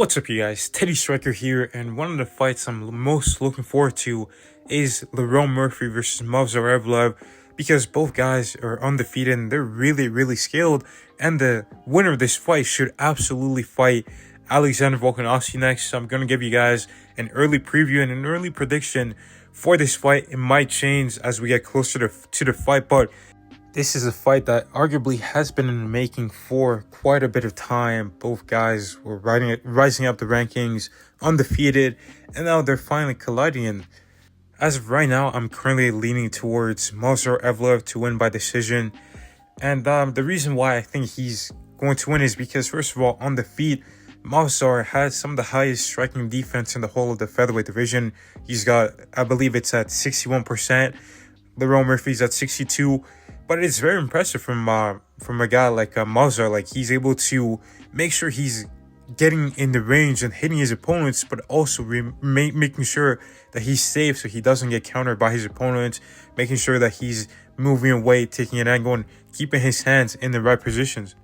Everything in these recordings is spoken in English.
What's up, you guys? Teddy Striker here, and one of the fights I'm most looking forward to is Lerone Murphy versus Movsar Evloev, because both guys are undefeated and they're really skilled, and the winner of this fight should absolutely fight Alexander Volkanovski next. So I'm going to give you guys an early preview and an early prediction for this fight. It might change as we get closer to the fight, but this is a fight that arguably has been in the making for quite a bit of time. Both guys were rising up the rankings, undefeated, and now they're finally colliding. And as of right now, I'm currently leaning towards Movsar Evloev to win by decision. And the reason why I think he's going to win is because, first of all, on the feet, Movsar has some of the highest striking defense in the whole of the featherweight division. He's got, I believe it's at 61%. Lerone Murphy's at 62%. But it's very impressive from a guy like Movsar. Like, he's able to make sure he's getting in the range and hitting his opponents, but also making sure that he's safe so he doesn't get countered by his opponents, making sure that he's moving away, taking an angle, and keeping his hands in the right positions.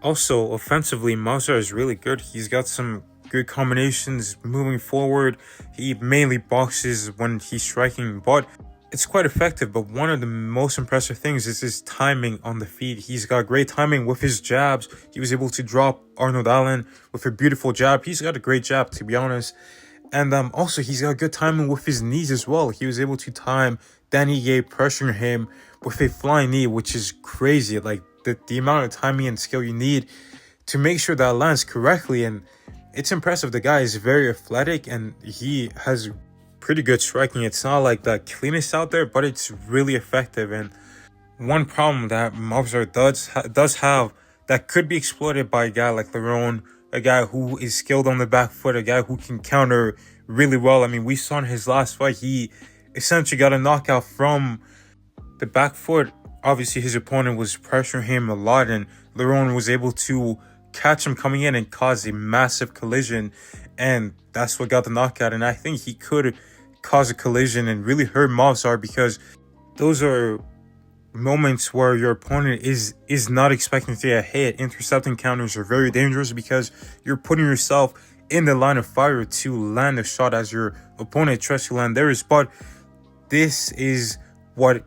Also, offensively, Movsar is really good. He's got some good combinations moving forward. He mainly boxes when he's striking, but it's quite effective. But one of the most impressive things is his timing on the feet. He's got great timing with his jabs. He was able to drop Arnold Allen with a beautiful jab. He's got a great jab, to be honest. And also, he's got good timing with his knees as well. He was able to time Danny Gay pressuring him with a flying knee, which is crazy. Like, the amount of timing and skill you need to make sure that lands correctly. And it's impressive. The guy is very athletic and he has pretty good striking. It's not like the cleanest out there, but it's really effective. And one problem that Movsar does have that could be exploited by a guy like Lerone, a guy who is skilled on the back foot, a guy who can counter really well. I mean, we saw in his last fight, he essentially got a knockout from the back foot. Obviously, his opponent was pressuring him a lot, and Lerone was able to catch him coming in and cause a massive collision, and that's what got the knockout. And I think he could cause a collision and really hurt Movsar, because those are moments where your opponent is not expecting to get hit. Intercepting counters are very dangerous because you're putting yourself in the line of fire to land a shot as your opponent tries to land theirs. But this is what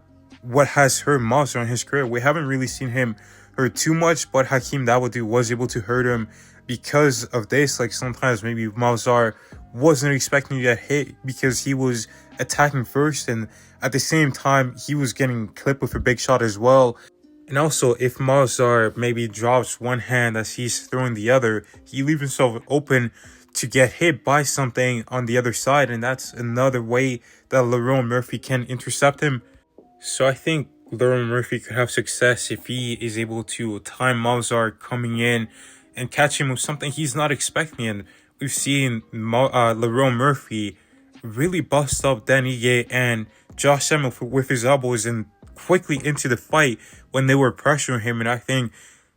has hurt Movsar in his career. We haven't really seen him hurt too much, but Hakeem Dawodu was able to hurt him because of this. Like, sometimes maybe Movsar wasn't expecting to get hit because he was attacking first, and at the same time he was getting clipped with a big shot as well. And also, if Movsar maybe drops one hand as he's throwing the other, he leaves himself open to get hit by something on the other side, and that's another way that Lerone Murphy can intercept him. So I think Lerone Murphy could have success if he is able to time Movsar coming in and catch him with something he's not expecting. And we've seen Lerone Murphy really bust up Danny Gay and Josh Emmett with his elbows and quickly into the fight when they were pressuring him. And I think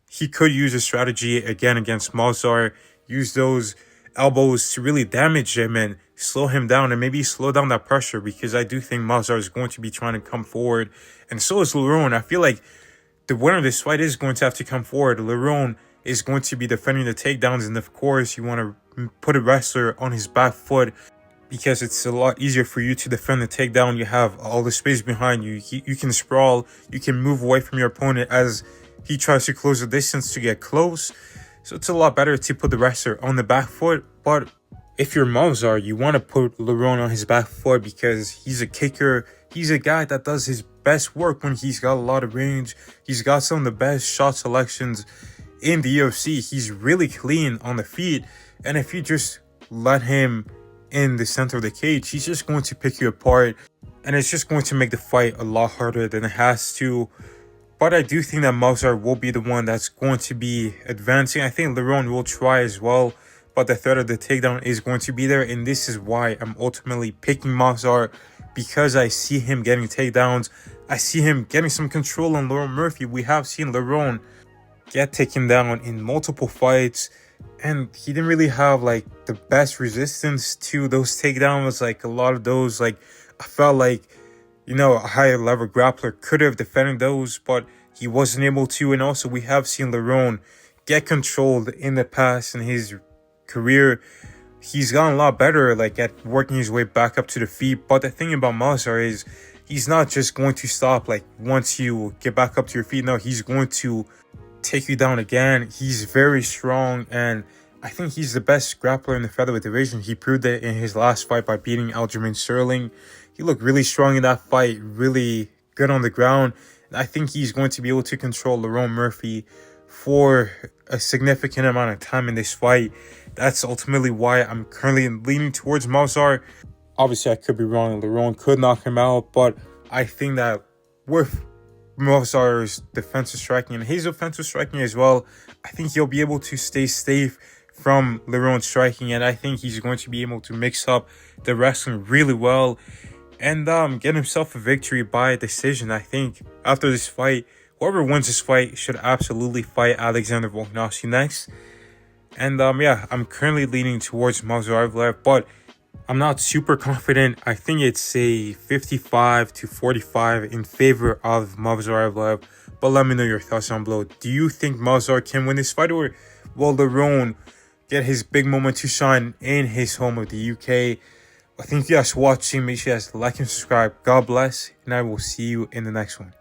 he could use a strategy again against Movsar, use those elbows to really damage him and slow him down, and maybe slow down that pressure, because I do think Movsar is going to be trying to come forward, and so is Lerone. I feel like the winner of this fight is going to have to come forward. Lerone is going to be defending the takedowns, and of course you want to put a wrestler on his back foot because it's a lot easier for you to defend the takedown. You have all the space behind you. You can sprawl, you can move away from your opponent as he tries to close the distance to get close. So it's a lot better to put the wrestler on the back foot. But if you're Movsar, you want to put Lerone on his back foot because he's a kicker. He's a guy that does his best work when he's got a lot of range. He's got some of the best shot selections in the UFC. He's really clean on the feet. And if you just let him in the center of the cage, he's just going to pick you apart. And it's just going to make the fight a lot harder than it has to. But I do think that Movsar will be the one that's going to be advancing. I think Lerone will try as well, but the threat of the takedown is going to be there. And this is why I'm ultimately picking Movsar, because I see him getting takedowns. I see him getting some control on Lerone Murphy. We have seen Lerone get taken down in multiple fights, and he didn't really have like the best resistance to those takedowns. Like, a lot of those, like, I felt like, you know, a higher level grappler could have defended those, but he wasn't able to. And also, we have seen Lerone get controlled in the past, and his career, he's gotten a lot better, like at working his way back up to the feet. But the thing about Movsar is he's not just going to stop like once you get back up to your feet. No, he's going to take you down again. He's very strong, and I think he's the best grappler in the featherweight division. He proved it in his last fight by beating Aljamain Sterling. He looked really strong in that fight, really good on the ground. I think he's going to be able to control Lerone Murphy for a significant amount of time in this fight. That's ultimately why I'm currently leaning towards Movsar. Obviously, I could be wrong. Lerone could knock him out, but I think that with Movsar's defensive striking and his offensive striking as well, I think he'll be able to stay safe from Lerone's striking, and I think he's going to be able to mix up the wrestling really well and get himself a victory by decision. I think after this fight, whoever wins this fight should absolutely fight Alexander Volkanovski next. And yeah, I'm currently leaning towards Movsar Evloev, but I'm not super confident. I think it's a 55-45 in favor of Movsar Evloev. But let me know your thoughts down below. Do you think Movsar can win this fight, or will Lerone get his big moment to shine in his home of the UK? I thank you guys for watching. Make sure you guys like and subscribe. God bless, and I will see you in the next one.